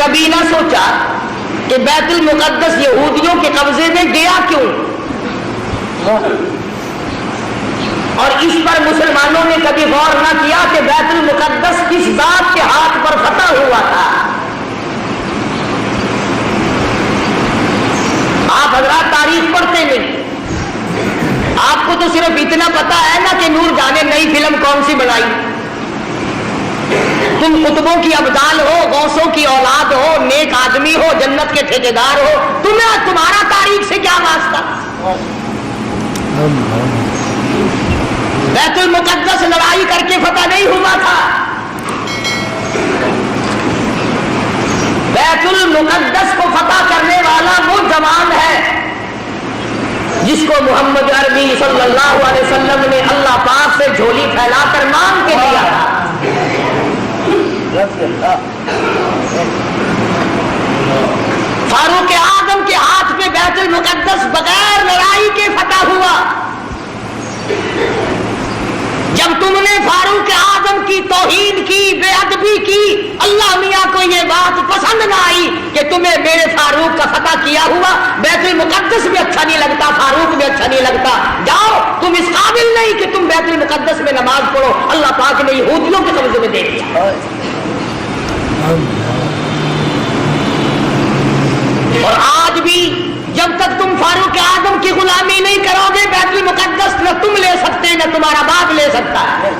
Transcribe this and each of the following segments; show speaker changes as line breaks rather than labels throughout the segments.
کبھی نہ سوچا کہ بیت المقدس یہودیوں کے قبضے میں گیا کیوں، اور اس پر مسلمانوں نے کبھی غور نہ کیا کہ بیت المقدس کس ذات کے ہاتھ پر فتح ہوا تھا۔ آپ حضرات تاریخ پڑھتے نہیں، آپ کو تو صرف اتنا پتا ہے نا کہ نور جانے نئی فلم کون سی بنائی، تم قطبوں کی ابدال ہو، غوثوں کی اولاد ہو، نیک آدمی ہو، جنت کے ٹھیکیدار ہو، تمہارا تاریخ سے کیا واسطہ؟ بیت المقدس لڑائی کر کے فتح نہیں ہوا تھا، بیت المقدس کو فتح کرنے والا وہ جوان ہے جس کو محمد عربی صلی اللہ علیہ وسلم نے اللہ پاک سے جھولی پھیلا کر مانگ کے دیا تھا۔ فاروق اعظم کے ہاتھ پہ بیت المقدس بغیر لڑائی کے فتح ہوا۔ جب تم نے فاروق اعظم کی توہین کی، بے ادبی کی، اللہ میاں کو یہ بات پسند نہ آئی کہ تمہیں میرے فاروق کا فتح کیا ہوا بیت المقدس بھی اچھا نہیں لگتا، فاروق بھی اچھا نہیں لگتا، جاؤ تم اس قابل نہیں کہ تم بیت المقدس میں نماز پڑھو، اللہ پاک نے یہودیوں کے قبضے میں دے دیا۔ اور آج بھی جب تک تم فاروق اعظم کی غلامی نہیں کرو گے، بیت المقدس نہ تم لے سکتے نہ تمہارا باپ لے سکتا ہے۔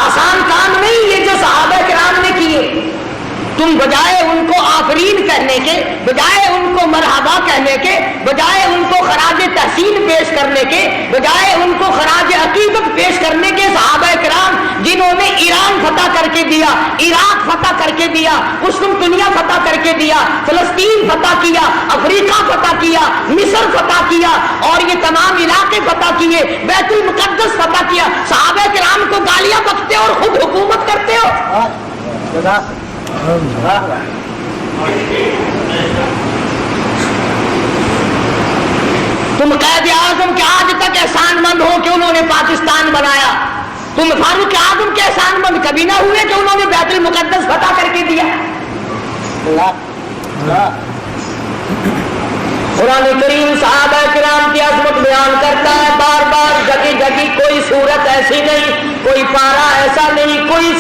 آسان کام نہیں یہ جو صحابہ کرام نے کیے، تم بجائے ان کو آفرین کہنے کے، بجائے ان کو مرحبا کہنے کے، بجائے ان کو خراج تحسین پیش کرنے کے، بجائے ان کو خراج عقیدت پیش کرنے کے، صحابہ کرام جنہوں نے ایران فتح کر کے دیا، عراق فتح کر کے دیا، قسطنطنیہ فتح کر کے دیا، فلسطین فتح کیا، افریقہ فتح کیا، مصر فتح کیا، اور یہ تمام علاقے فتح کیے، بیت المقدس فتح کیا، صحابہ کرام کو گالیاں بکتے اور خود حکومت کرتے ہو۔ تم قائد اعظم کے آج تک احسان مند ہو کہ انہوں نے پاکستان بنایا، تم فاروق اعظم کے احسان مند کبھی نہ ہوئے کہ انہوں نے بیت المقدس فتح کر کے دیا۔ قرآن کریم صحابہ کرام کی عظمت بیان کرتا ہے، بار بار جگہ جگہ، کوئی صورت ایسی نہیں، کوئی پارا ایسا نہیں، کوئی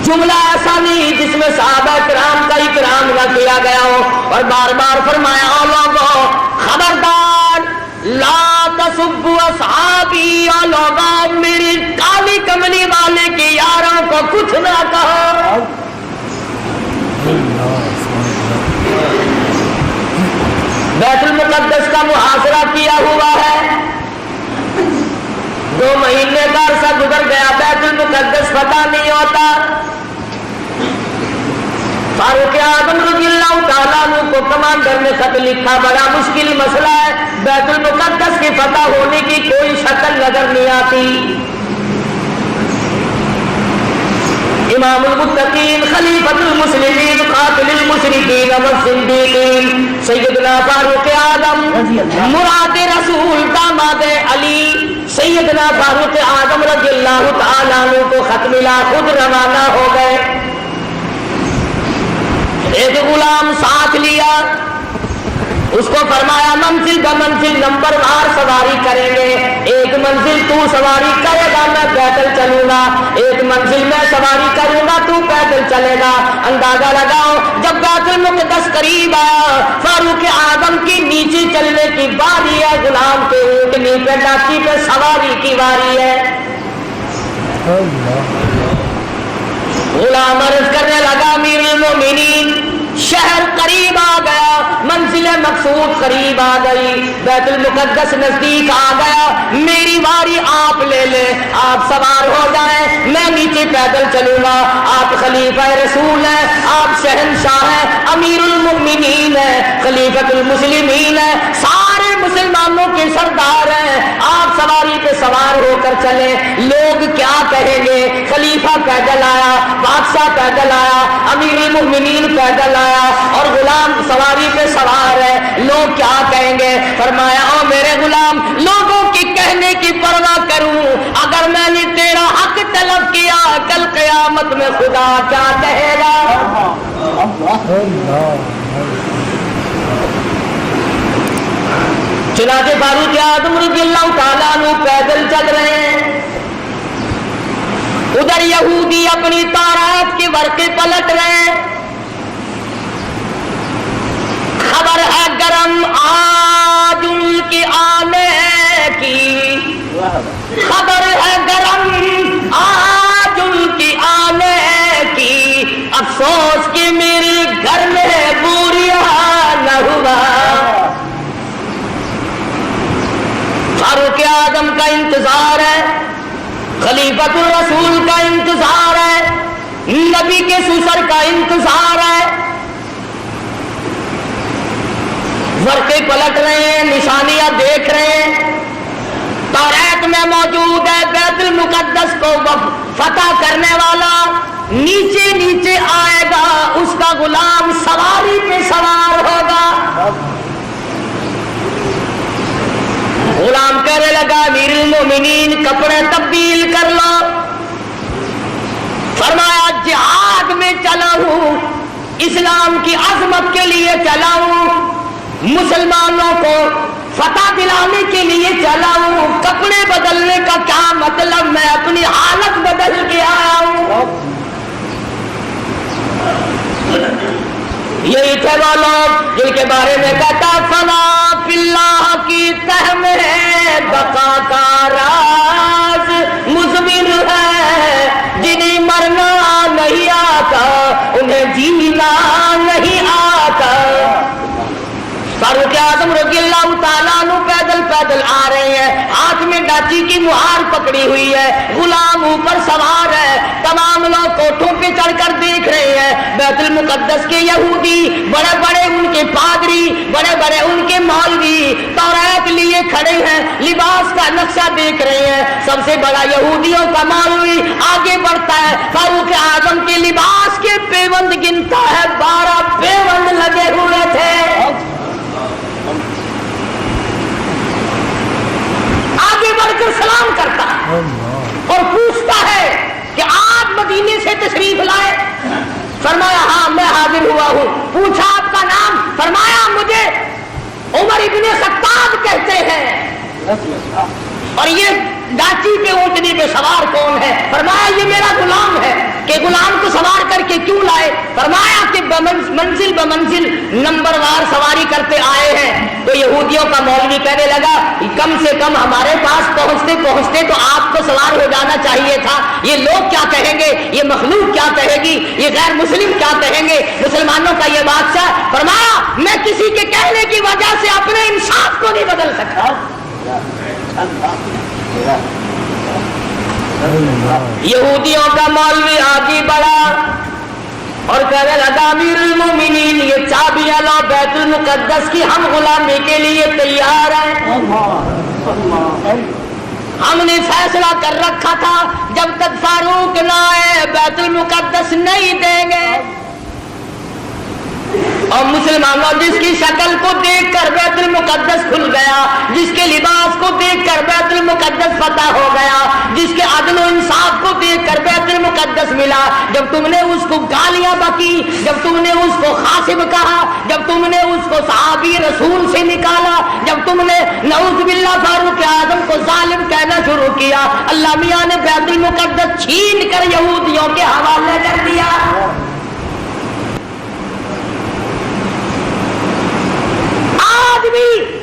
جملہ ایسا نہیں جس میں صحابہ کرام کا اکرام نہ کیا گیا ہو، اور بار بار فرمایا او لوگو خبردار لا تسبوا اصحابی، او لوگو میری کالی کملی والے کے یاروں کو کچھ نہ کہو۔ بیت المقدس کا محاصرہ کیا ہوا ہے، 2 مہینے کا عرصہ گزر گیا، بیت المقدس فتح نہیں ہوتا۔ فاروق اعظم رضی اللہ تعالیٰ عنہ کو کمانڈر نے خط لکھا، بڑا مشکل مسئلہ ہے، بیت المقدس کی فتح ہونے کی کوئی شکل نظر نہیں آتی۔ امام المتقین، خلیفۃ المسلمین، قاتل المشرکین والصدیقین، سیدنا فاروق اعظم مراد رسول داماد علی، سیدنا فاروق اعظم رضی اللہ تعالیٰ عنہ کو خط ملا، خود روانہ ہو گئے۔ ایک غلام ساتھ لیا، اس کو فرمایا منزل کا منزل نمبر وار سواری کریں گے، ایک منزل تو سواری کرے گا میں پیدل چلوں گا، ایک منزل میں سواری کروں گا تو پیدل چلے گا۔ اندازہ لگاؤ جب بیت المقدس قریب آیا، فاروق اعظم کی نیچے چلنے کی باری ہے، غلام کے اونٹنی پہ لاٹھی پہ سواری کی باری ہے۔ غلام عرض کرنے لگا امیر المومنین شہر قریب آ گیا، منزل مقصود قریب آ گئی، بیت المقدس نزدیک آ گیا، میری باری آپ لے لیں، آپ سوار ہو جائیں، میں نیچے پیدل چلوں گا، آپ خلیفہ رسول ہیں، آپ شہنشاہ ہیں، امیر المؤمنین ہیں، خلیفۃ المسلمین ہیں، سارے مسلمانوں کے سردار ہیں، آپ سواری پہ سوار ہو کر چلیں، لوگ کیا کہیں گے؟ خلیفہ پیدل آیا، بادشاہ پیدل آیا، امیر المؤمنین پیدل آیا اور غلام سواری پہ سوار ہے، لوگ کیا کہیں گے؟ فرمایا او میرے غلام، لوگوں کی کہنے کی پرواہ کروں، اگر اگر میں نے تیرا حق طلب کیا کل قیامت میں خدا کیا کہے گا؟ چنانچہ فاروق اعظم رضی اللہ تعالیٰ عنہ پیدل چل رہے ہیں، ادھر یہودی اپنی تورات کے ورقے پلٹ رہے ہیں، خبر ہے گرم آج ان کے آنے کی، خبر ہے گرم آج ان کے آنے کی، افسوس کہ میرے گھر میں بوریا نہ ہوا۔ فاروق اعظم کا انتظار ہے، خلیفۃ الرسول کا انتظار ہے، نبی کے سسر کا انتظار ہے، ورقے پلٹ رہے ہیں، نشانیاں دیکھ رہے ہیں، تورات میں موجود ہے بیت المقدس کو فتح کرنے والا نیچے نیچے آئے گا، اس کا غلام سواری پہ سوار ہوگا۔ غلام کہنے لگا امیر المومنین کپڑے تبدیل کر لو، فرمایا جہاد میں چلا ہوں، اسلام کی عظمت کے لیے چلا ہوں، مسلمانوں کو فتح دلانے کے لیے چلا ہوں، کپڑے بدلنے کا کیا مطلب، میں اپنی حالت بدل کے آیا ہوں۔ یہی تھے وہ لوگ جن کے بارے میں کہتا فنا فی اللہ کی تہ میں بقا کا راز مضمر ہے، جنہیں مرنا نہیں آتا انہیں جینا نہیں آتا۔ فاروق اعظم رضی اللہ تعالیٰ عنہ پیدل پیدل آ رہے ہیں، ہاتھ میں ڈاچی کی مہار پکڑی ہوئی ہے، غلام اوپر سوار ہے، تمام لوگ کوٹھوں پہ چڑھ کر دیکھ رہے ہیں، بیت المقدس کے یہودی، بڑے بڑے ان کے پادری، بڑے بڑے ان کے مولوی تورات لیے کھڑے ہیں، لباس کا نقشہ دیکھ رہے ہیں، سب سے بڑا یہودیوں کا مولوی آگے بڑھتا ہے، فاروق اعظم کے لباس کے پیوند گنتا ہے، 12 پیوند لگے ہوئے تھے، آگے بڑھ کر سلام کرتا ہے اور پوچھتا ہے کہ آپ مدینے سے تشریف لائے؟ فرمایا ہاں میں حاضر ہوا ہوں۔ پوچھا آپ کا نام؟ فرمایا مجھے عمر ابن خطاب کہتے ہیں۔ اور یہ ڈاچی پہ اونٹنی پہ سوار کون ہے؟ فرمایا یہ میرا غلام ہے۔ کہ غلام کو سوار کر کے کیوں لائے؟ فرمایا کہ منزل بمنزل نمبر وار سواری کرتے آئے ہیں۔ تو یہودیوں کا مولوی کہنے لگا کم سے کم ہمارے پاس پہنچتے پہنچتے تو آپ کو سوار ہو جانا چاہیے تھا، یہ لوگ کیا کہیں گے، یہ مخلوق کیا کہے گی، یہ غیر مسلم کیا کہیں گے، مسلمانوں کا یہ بادشاہ۔ فرمایا میں کسی کے کہنے کی وجہ سے اپنے انصاف کو نہیں بدل سکتا۔ یہودیوں کا مولوی آگے بڑھا اور کہنے لگا امیر المومنین یہ چابیاں لو بیت المقدس کی، ہم غلامی کے لیے تیار ہیں۔ ہم نے فیصلہ کر رکھا تھا جب تک فاروق نہ آئے بیت المقدس نہیں دیں گے۔ اور مسلمانوں جس کی شکل کو دیکھ کر بیت المقدس کھل گیا، جس کے لباس کو دیکھ کر بیت المقدس فتح ہو گیا، جس کے عدل و انصاف کو دیکھ کر بیت المقدس ملا، جب تم نے اس کو گالیاں بکی، جب تم نے اس کو خاصب کہا، جب تم نے اس کو صحابی رسول سے نکالا، جب تم نے نعوذ باللہ فاروق اعظم کو ظالم کہنا شروع کیا، اللہ میاں نے بیت المقدس چھین کر یہودیوں کے حوالے کر دیا۔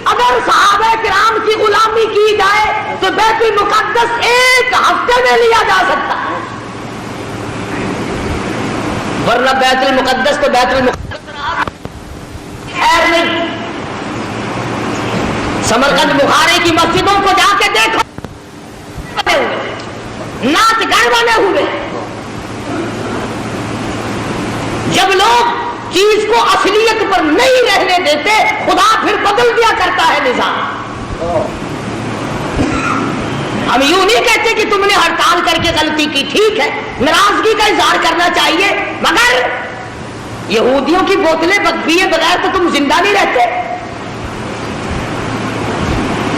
اگر صحابہ کرام کی غلامی کی جائے تو بیت المقدس ایک ہفتے میں لیا جا سکتا ہے، ورنہ بیت المقدس تو بیت المقدس خیر نہیں۔ سمرقند بخارے کی مسجدوں کو جا کے دیکھو، ناچ گھر بنے ہوئے۔ جب لوگ چیز کو اصلیت پر نہیں رہنے دیتے، خدا پھر بدل دیا کرتا ہے نظام۔ ہم یوں نہیں کہتے کہ تم نے ہڑتال کر کے غلطی کی، ٹھیک ہے ناراضگی کا اظہار کرنا چاہیے، مگر یہودیوں کی بوتلیں پیے بغیر تو تم زندہ نہیں رہتے۔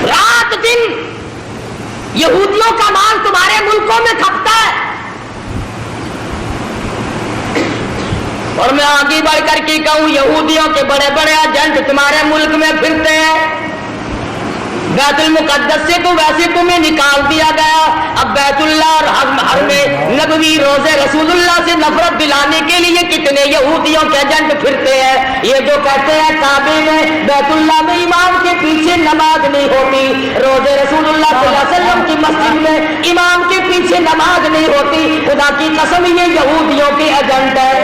رات دن یہودیوں کا مال تمہارے ملکوں میں کھپتا ہے. اور میں آگے بڑھ کر کے کہوں یہودیوں کے بڑے بڑے ایجنٹ تمہارے ملک میں پھرتے ہیں. بیت المقدس سے تو ویسے تمہیں نکال دیا گیا, اب بیت اللہ اور حرم نبوی روزے رسول اللہ سے نفرت دلانے کے لیے کتنے یہودیوں کے ایجنٹ پھرتے ہیں. یہ جو کہتے ہیں کعبے میں بیت اللہ میں امام کے پیچھے نماز نہیں ہوتی, روزے رسول اللہ صلی اللہ علیہ وسلم کی مسجد میں امام کے پیچھے نماز نہیں ہوتی, خدا کی قسم یہ یہودیوں کے ایجنٹ ہے.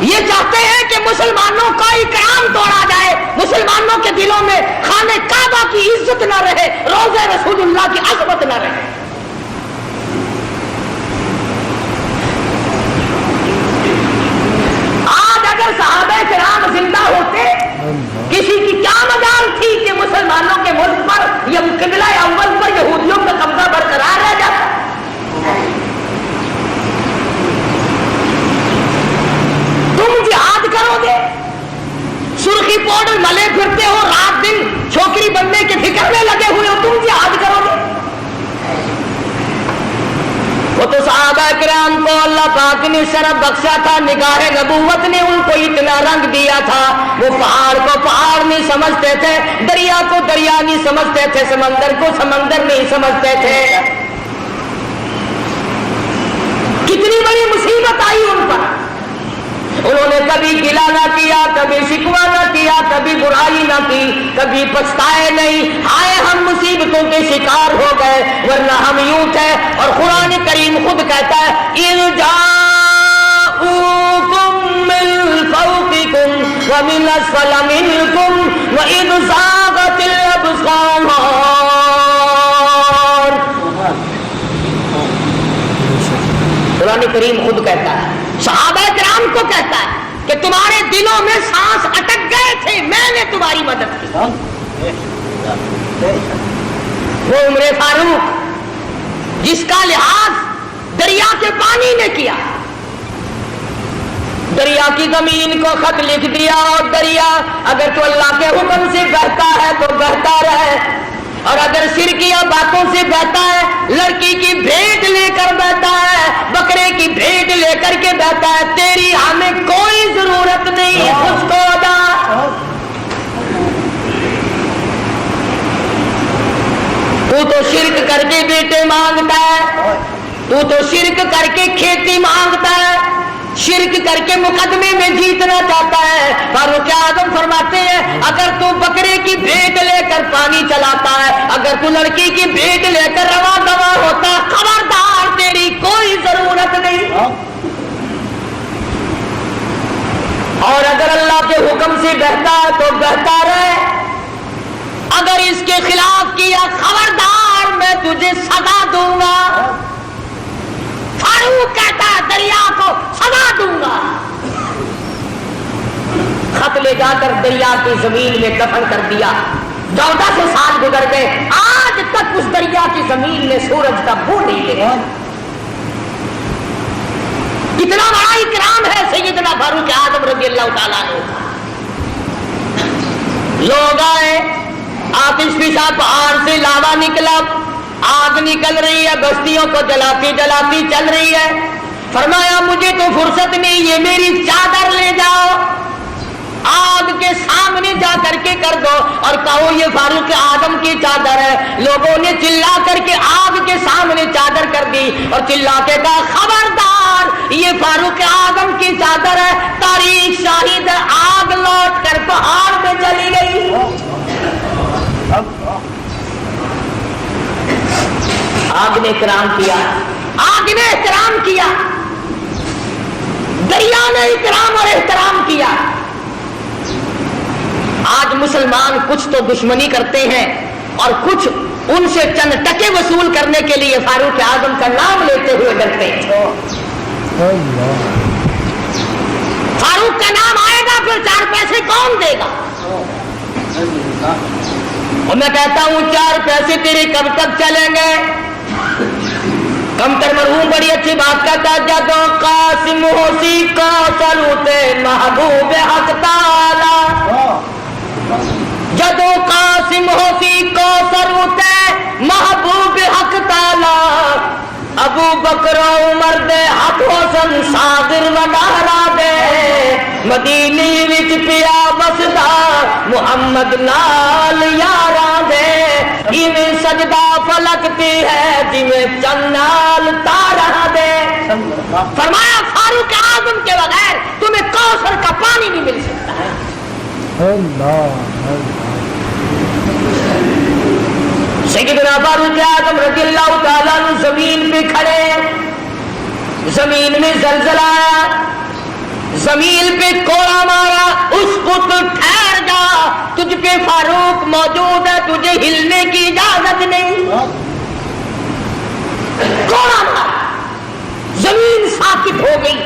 یہ چاہتے ہیں کہ مسلمانوں کا اکرام توڑا جائے, مسلمانوں کے دلوں میں خانہ کعبہ کی عزت نہ رہے, روزے رسول اللہ کی عظمت نہ رہے. آج اگر صحابہ کرام زندہ ہوتے کسی کی کیا مجال تھی کہ مسلمانوں کے ملک پر یا قبلہ اول پر یہودیوں کا قبضہ برقرار رہ جاتا. تم جہاد کرو گے, سرخی پاؤڈر ملے پھرتے ہو, رات دن چھوکری بننے کے فکر میں لگے ہوئے ہو, تم جہاد کرو گے. وہ تو صحابہ کرام کو اللہ پاک نے شرف بخشا تھا, نگاہ نبوت نے ان کو اتنا رنگ دیا تھا, وہ پہاڑ کو پہاڑ نہیں سمجھتے تھے, دریا کو دریا نہیں سمجھتے تھے, سمندر کو سمندر نہیں سمجھتے تھے. کتنی بڑی مصیبت آئی ان پر, انہوں نے کبھی گلہ نہ کیا, کبھی شکوہ نہ کیا, کبھی برائی نہ کی, کبھی پچھتائے نہیں. ہائے ہم مصیبتوں کے شکار ہو گئے, ورنہ ہم یوں تھے. اور قرآن کریم خود کہتا ہے اِذْ جَاءُوكُم مِّن فَوْقِكُمْ وَمِنْ أَسْفَلَ مِنكُمْ وَإِذْ زَاغَتِ الْأَبْصَارُ. قرآن کریم خود کہتا ہے, صحابہ کرام کو کہتا ہے کہ تمہارے دلوں میں سانس اٹک گئے تھے, میں نے تمہاری مدد کی. وہ عمر فاروق جس کا لحاظ دریا کے پانی نے کیا, دریا کی زمین کو خط لکھ دیا, اور دریا اگر تو اللہ کے حکم سے بہتا ہے تو بہتا رہے, اور اگر شرکیہ باتوں سے بہتا ہے, لڑکی کی بھیٹ لے کر بہتا ہے, بکرے کی بھیٹ لے کر کے بہتا ہے, تیری ہمیں کوئی ضرورت نہیں, خود کو ادا. تو تو شرک کر کے بیٹے مانگتا ہے, تو تو شرک کر کے کھیتی مانگتا ہے, شرک کر کے مقدمے میں جیتنا چاہتا ہے. فاروق اعظم فرماتے ہیں اگر تو بکرے کی بھیٹ لے کر پانی چلاتا ہے, اگر تو لڑکی کی بھیٹ لے کر رواں دواں ہوتا, خبردار تیری کوئی ضرورت نہیں. اور اگر اللہ کے حکم سے بہتا ہے تو بہتا رہے, اگر اس کے خلاف کیا خبردار میں تجھے سزا دوں گا. فاروق کہتا ہے دریا کو سزا دوں گا. خط لے جا کر دریا کی زمین میں دفن کر دیا. 1400 سال گزر گئے, آج تک اس دریا کی زمین میں سورج کا بو نہیں لگا. کتنا بڑا اکرام ہے سیدنا فاروق اعظم رضی اللہ تعالیٰ عنہ. لوگ آئے, آتش فشاں پہاڑ سے لاوا نکلا, آگ نکل رہی ہے, بستیوں کو جلاتی جلاتی چل رہی ہے. فرمایا مجھے تو فرصت نہیں, یہ میری چادر لے جاؤ, آگ کے سامنے جا کر کے کر دو, اور کہو یہ فاروق اعظم کی چادر ہے. لوگوں نے چلا کر کے آگ کے سامنے چادر کر دی, اور چلا کے کہا خبردار یہ فاروق اعظم کی چادر ہے. تاریخ شاہد ہے, آگ لوٹ کر پہاڑ میں چلی گئی. آگ نے احترام کیا, آگ نے احترام کیا, دریا نے احترام اور احترام کیا. آج مسلمان کچھ تو دشمنی کرتے ہیں اور کچھ ان سے چند ٹکے وصول کرنے کے لیے فاروق اعظم کا نام لیتے ہوئے ڈرتے ہیں. فاروق کا نام آئے گا پھر 4 پیسے کون دے گا؟ اور میں کہتا ہوں 4 پیسے تیرے کب تک چلیں گے؟ کمتر مرحوم بڑی اچھی بات کہتا, جدو قاسم ہوسی کا سلوتے محبوب حق تعالی, جدو قاسم ہو بکر عمر دے ہاتھوں سن صادر وڈارا دے مدینے وچ پیا بسدا محمد نال یاراں دے ایویں سجدہ فلکتی ہے جویں چن نال تاراں دے فرمایا فاروق اعظم کے بغیر تمہیں کوثر کا پانی نہیں مل سکتا ہے سیدنا فاروق اعظم رضی اللہ تعالیٰ عنہ زمین پہ کھڑے زمین میں زلزلہ آیا زمین پہ کوڑا مارا اس کو تو ٹھہر جا تجھ پہ فاروق موجود ہے تجھے ہلنے کی اجازت نہیں کوڑا مارا زمین ساکت ہو گئی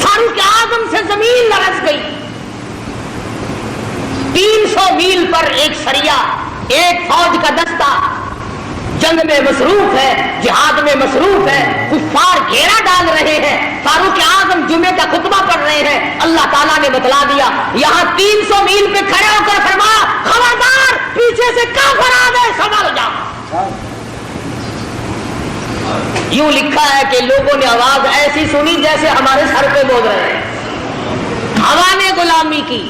فاروق اعظم سے زمین لرز گئی 300 میل پر ایک سریا ایک فوج کا دستہ جنگ میں مصروف ہے جہاد میں مصروف ہے کفار گھیرا ڈال رہے ہیں فاروق اعظم جمعے کا خطبہ پڑھ رہے ہیں اللہ تعالیٰ نے بتلا دیا یہاں 300 میل پہ کھڑے ہو کر فرمایا خبردار پیچھے سے کافر آ گئے سنبھل جا یوں لکھا ہے کہ لوگوں نے آواز ایسی سنی جیسے ہمارے سر پہ بول رہے ہیں ہوا نے غلامی کی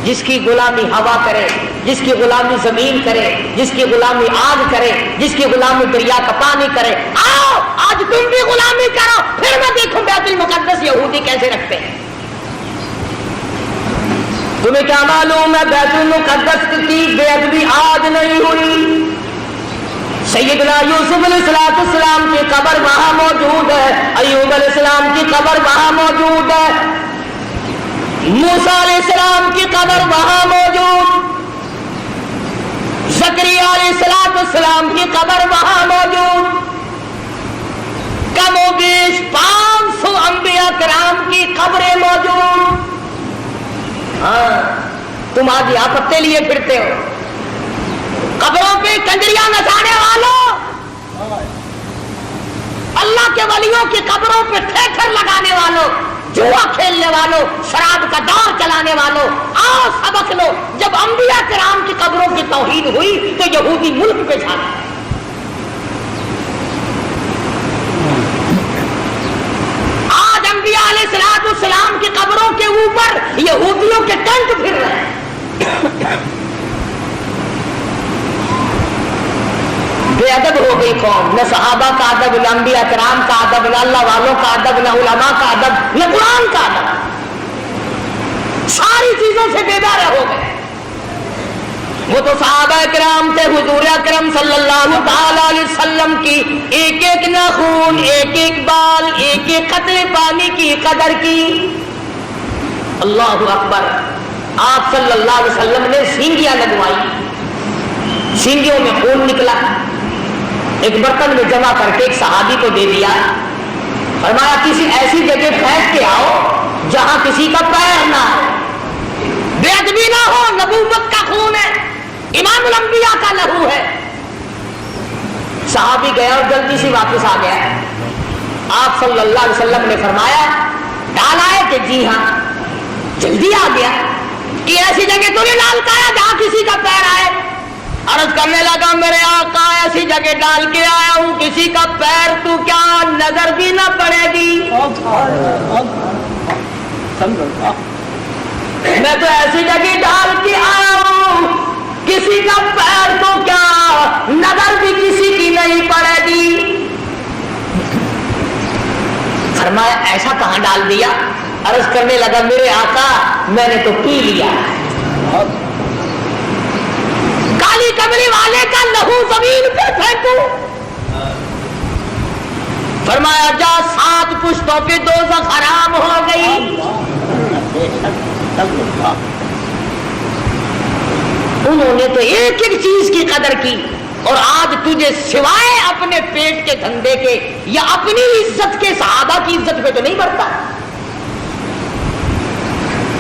جس کی غلامی ہوا کرے جس کی غلامی زمین کرے جس کی غلامی آگ کرے جس کی غلامی دریا کا پانی کرے آؤ آج تم بھی غلامی کرو پھر میں دیکھوں بیت المقدس یہودی کیسے رکھتے ہیں تمہیں کیا معلوم ہے بیت المقدس کی بے ادبی آج نہیں ہوئی سیدنا یوسف علیہ السلام کی قبر وہاں موجود ہے ایوب علیہ السلام کی قبر وہاں موجود ہے موسیٰ علیہ السلام کی قبر وہاں موجود زکریا علیہ السلام کی قبر وہاں موجود کم و بیش 500 انبیاء کرام کی قبریں موجود ہاں تم آج یہاں پتے لیے پھرتے ہو قبروں پہ کنجریاں نچانے والوں اللہ کے ولیوں کی قبروں پہ ٹھیکر لگانے والوں جوا کھیلنے والوں شراب کا دور چلانے والوں آؤ سبق لو جب انبیاء کرام کی قبروں کی توہین ہوئی تو یہودی ملک پہ چھا گئے آج انبیاء علیہ السلام کی قبروں کے اوپر یہودیوں کے ٹینٹ پھر رہے ہیں بے ادب ہو گئی قوم نہ صحابہ کا ادب نہ انبیاء کرام کا ادب نہ اللہ والوں کا ادب نہ علماء کا ادب نہ قرآن کا ادب ساری چیزوں سے بیدار ہو گئے وہ تو صحابہ کرام تھے حضور اکرم صلی اللہ تعالی علیہ وسلم کی ایک ایک ناخون ایک ایک بال ایک ایک قطرے پانی کی قدر کی اللہ اکبر آپ صلی اللہ علیہ وسلم نے سینگیاں لگوائی سینگیوں میں خون نکلا ایک برتن میں جمع کر کے ایک صحابی کو دے دیا فرمایا کسی ایسی جگہ پھینک کے آؤ جہاں کسی کا پیر نہ ہو بے ادبی نہ ہو نبوت کا خون ہے امام الانبیاء کا لہو ہے صحابی گیا اور جلدی سے واپس آ گیا آپ صلی اللہ علیہ وسلم نے فرمایا ڈالا ہے کہ جی ہاں جلدی آ گیا کہ ایسی جگہ تو نے ڈال کا جہاں کسی کا پیر آئے عرض کرنے لگا میرے آقا ایسی جگہ ڈال کے آیا ہوں کسی کا پیر تو کیا نظر بھی نہ پڑے گی میں تو ایسی جگہ ڈال کے آیا ہوں کسی کا پیر تو کیا نظر بھی کسی کی نہیں پڑے گی فرمایا ایسا کہاں ڈال دیا عرض کرنے لگا میرے آقا میں نے تو پی لیا کالی کمری والے کا لہو زمین پہ پھینکو فرمایا جا 7 پشتوں پہ دوزخ حرام ہو گئی انہوں نے تو ایک ایک چیز کی قدر کی اور آج تجھے سوائے اپنے پیٹ کے دھندے کے یا اپنی عزت کے صحابہ کی عزت پہ تو نہیں بڑھتا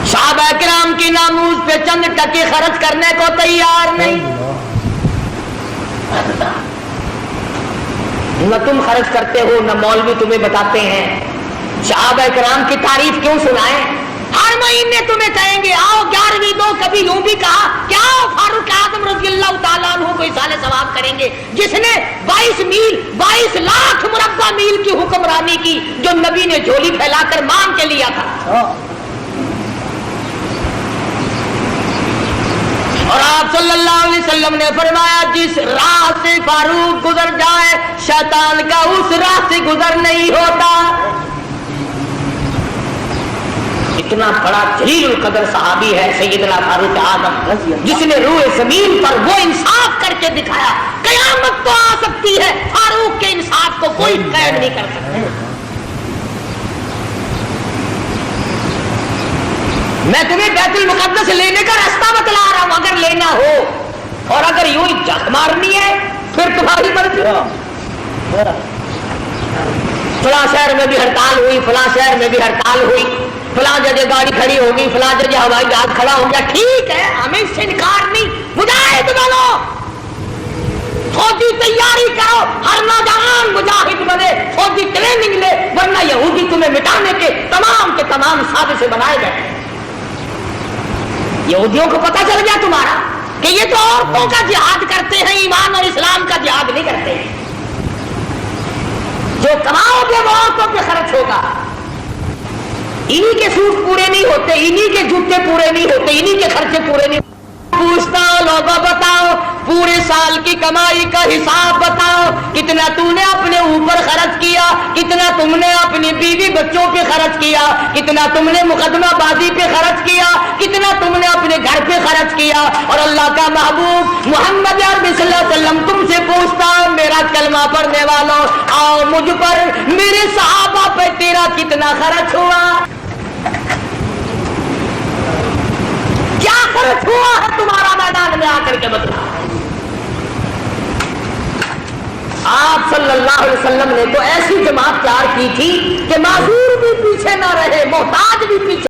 صحابہ کرام کی ناموز پہ چند ٹکے خرچ کرنے کو تیار نہیں نہ تم خرچ کرتے ہو نہ مولوی تمہیں بتاتے ہیں صحابہ کرام کی تعریف کیوں سنائیں ہر مہینے تمہیں کہیں گے آؤ 11ویں دو کبھی یوں بھی کہا کیا فاروق اعظم رضی اللہ تعالیٰ عنہ کو اصال ثواب کریں گے. جس نے 22 میل 22 لاکھ مربع میل کی حکمرانی کی جو نبی نے جھولی پھیلا کر مانگ کے لیا تھا. اور آپ صلی اللہ علیہ وسلم نے فرمایا جس راہ سے فاروق گزر جائے شیطان کا اس راہ سے گزر نہیں ہوتا. اتنا بڑا جلیل القدر صحابی ہے سیدنا فاروق اعظم جس نے روح زمین پر وہ انصاف کر کے دکھایا. قیامت تو آ سکتی ہے فاروق کے انصاف کو کوئی قید نہیں کر سکتا. میں تمہیں بیت المقدس لینے کا راستہ بتلا رہا ہوں اگر لینا ہو اور اگر یوں جھک مارنی ہے پھر تمہاری مرضی. فلاں شہر میں بھی ہڑتال ہوئی فلاں شہر میں بھی ہڑتال ہوئی فلاں جگہ گاڑی کھڑی ہوگی فلاں جگہ ہوائی جہاز کھڑا ہو گیا. ٹھیک ہے ہمیں اس سے انکار نہیں. مجاہد بنو فوجی تیاری کرو ہر نوجوان مجاہد بنے فوجی ٹریننگ لے ورنہ یہودی تمہیں مٹانے کے تمام سازشیں بنائے بیٹھے. یہودیوں کو پتہ چل گیا تمہارا کہ یہ تو عورتوں کا جہاد کرتے ہیں ایمان اور اسلام کا جہاد نہیں کرتے. جو کماؤ گے وہ عورتوں پہ خرچ ہوگا. انہی کے سوٹ پورے نہیں ہوتے انہی کے جوتے پورے نہیں ہوتے انہی کے خرچے پورے نہیں. پوچھتا ہوں لوگوں بتاؤ پورے سال کی کمائی کا حساب بتاؤ کتنا تم نے اپنے اوپر خرچ کیا کتنا تم نے اپنی بیوی بچوں پہ خرچ کیا کتنا تم نے مقدمہ بازی پہ خرچ کیا کتنا تم نے اپنے گھر پہ خرچ کیا. اور اللہ کا محبوب محمد عربی صلی اللہ علیہ وسلم تم سے پوچھتا ہوں میرا کلمہ پڑھنے والوں آؤ مجھ پر میرے صحابہ پہ تیرا کتنا خرچ ہوا. کیا خرچ ہوا ہے تمہارا میدان میں آ کر کے بتلا. آپ صلی اللہ علیہ وسلم نے تو ایسی جماعت تیار کی تھی کہ معذور بھی پیچھے نہ رہے محتاج